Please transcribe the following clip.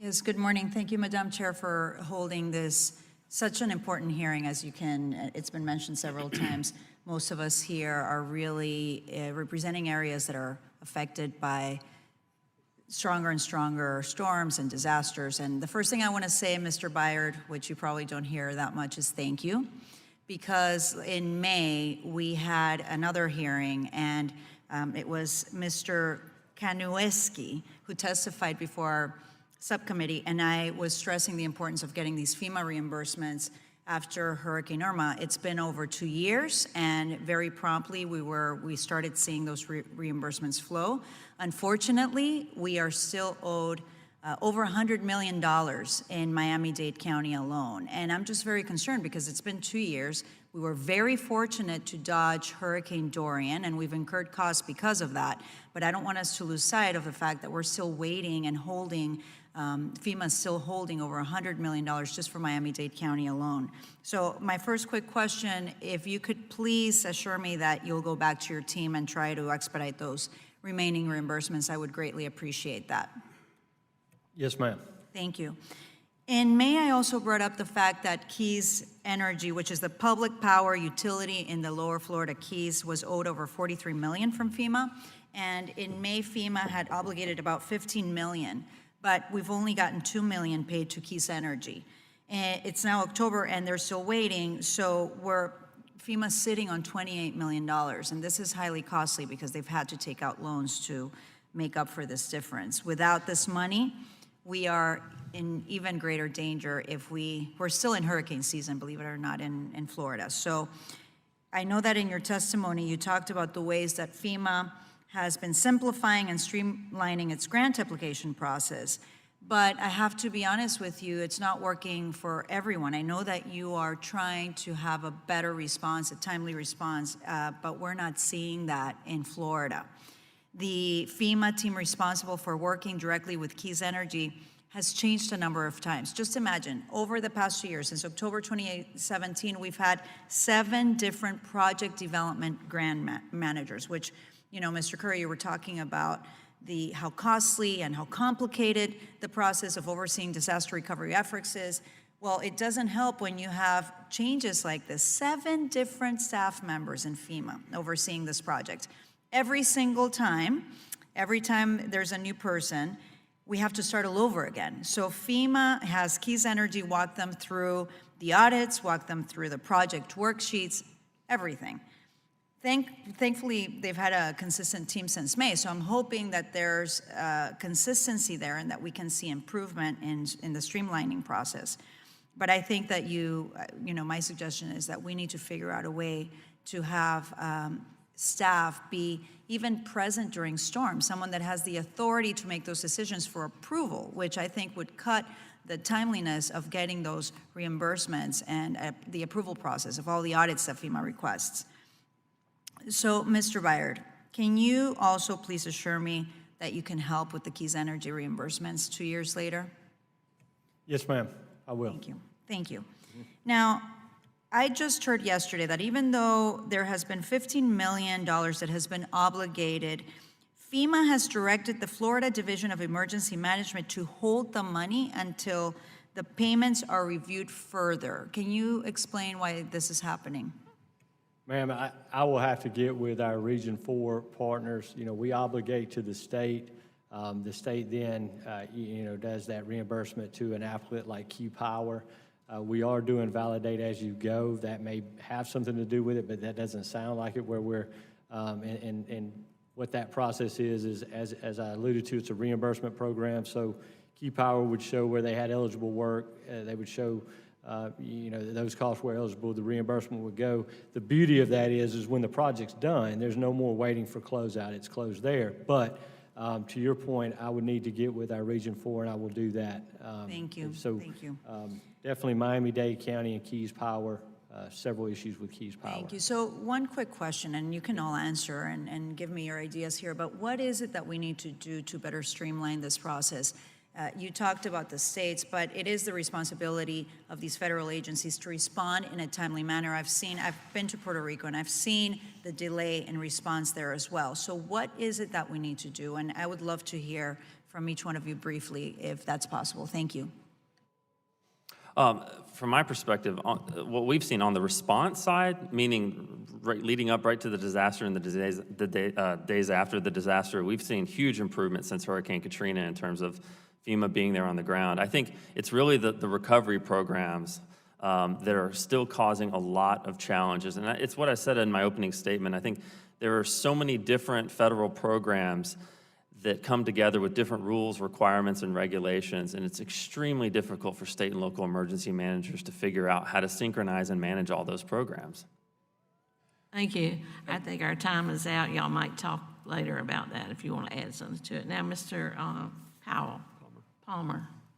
Yes, good morning. Thank you, Madam Chair, for holding this such an important hearing. As you can, it's been mentioned several times. Most of us here are really representing areas that are affected by stronger and stronger storms and disasters. And the first thing I want to say, Mr. Byard, which you probably don't hear that much, is thank you. Because in May, we had another hearing, and it was Mr. Kanueski who testified before our subcommittee, and I was stressing the importance of getting these FEMA reimbursements after Hurricane Irma. It's been over 2 years, and very promptly we started seeing those reimbursements flow. Unfortunately, we are still owed over $100 million in Miami-Dade County alone. And I'm just very concerned because it's been 2 years. We were very fortunate to dodge Hurricane Dorian, and we've incurred costs because of that. But I don't want us to lose sight of the fact that we're still waiting and holding, FEMA's still holding over $100 million just for Miami-Dade County alone. So my first quick question, if you could please assure me that you'll go back to your team and try to expedite those remaining reimbursements, I would greatly appreciate that. Yes, ma'am. Thank you. In May, I also brought up the fact that Keys Energy, which is the public power utility in the lower Florida Keys, was owed over $43 million from FEMA. And in May, FEMA had obligated about $15 million, but we've only gotten $2 million paid to Keys Energy. And it's now October, and they're still waiting, so FEMA's sitting on $28 million, and this is highly costly because they've had to take out loans to make up for this difference. Without this money, we are in even greater danger if we're still in hurricane season, believe it or not, in Florida. So I know that in your testimony, you talked about the ways that FEMA has been simplifying and streamlining its grant application process. But I have to be honest with you, it's not working for everyone. I know that you are trying to have a better response, a timely response, but we're not seeing that in Florida. The FEMA team responsible for working directly with Keys Energy has changed a number of times. Just imagine, over the past 2 years, since October 2017, we've had 7 different project development grant managers, which, you know, Mr. Curry, you were talking about how costly and how complicated the process of overseeing disaster recovery efforts is. Well, it doesn't help when you have changes like this. 7 different staff members in FEMA overseeing this project. Every single time, every time there's a new person, we have to start all over again. So FEMA has Keys Energy walk them through the audits, walk them through the project worksheets, everything. Thankfully, they've had a consistent team since May, so I'm hoping that there's consistency there and that we can see improvement in the streamlining process. But I think that my suggestion is that we need to figure out a way to have staff be even present during storms, someone that has the authority to make those decisions for approval, which I think would cut the timeliness of getting those reimbursements and the approval process of all the audits that FEMA requests. So, Mr. Byard, can you also please assure me that you can help with the Keys Energy reimbursements 2 years later? Yes, ma'am, I will. Thank you. Thank you. Now, I just heard yesterday that even though there has been $15 million that has been obligated, FEMA has directed the Florida Division of Emergency Management to hold the money until the payments are reviewed further. Can you explain why this is happening? Ma'am, I will have to get with our Region 4 partners. You know, we obligate to the state. The state then, does that reimbursement to an applicant like Q Power. We are doing validate as you go. That may have something to do with it, but that doesn't sound like it. Where we're, and what that process is as I alluded to, it's a reimbursement program. So Q Power would show where they had eligible work. They would show, those costs were eligible. The reimbursement would go. The beauty of that is when the project's done, there's no more waiting for closeout. It's closed there. But to your point, I would need to get with our Region 4, and I will do that. Thank you. So, thank you. Definitely Miami-Dade County and Keys Power, several issues with Keys Power. Thank you. So one quick question, and you can all answer and give me your ideas here, but what is it that we need to do to better streamline this process? You talked about the states, but it is the responsibility of these federal agencies to respond in a timely manner. I've been to Puerto Rico, and I've seen the delay in response there as well. So what is it that we need to do? And I would love to hear from each one of you briefly, if that's possible. Thank you. From my perspective, what we've seen on the response side, meaning leading up right to the disaster and the days after the disaster, we've seen huge improvement since Hurricane Katrina in terms of FEMA being there on the ground. I think it's really the recovery programs that are still causing a lot of challenges. And it's what I said in my opening statement. I think there are so many different federal programs that come together with different rules, requirements, and regulations, and it's extremely difficult for state and local emergency managers to figure out how to synchronize and manage all those programs. Thank you. I think our time is out. Y'all might talk later about that if you want to add something to it. Now, Mr. Powell, Palmer.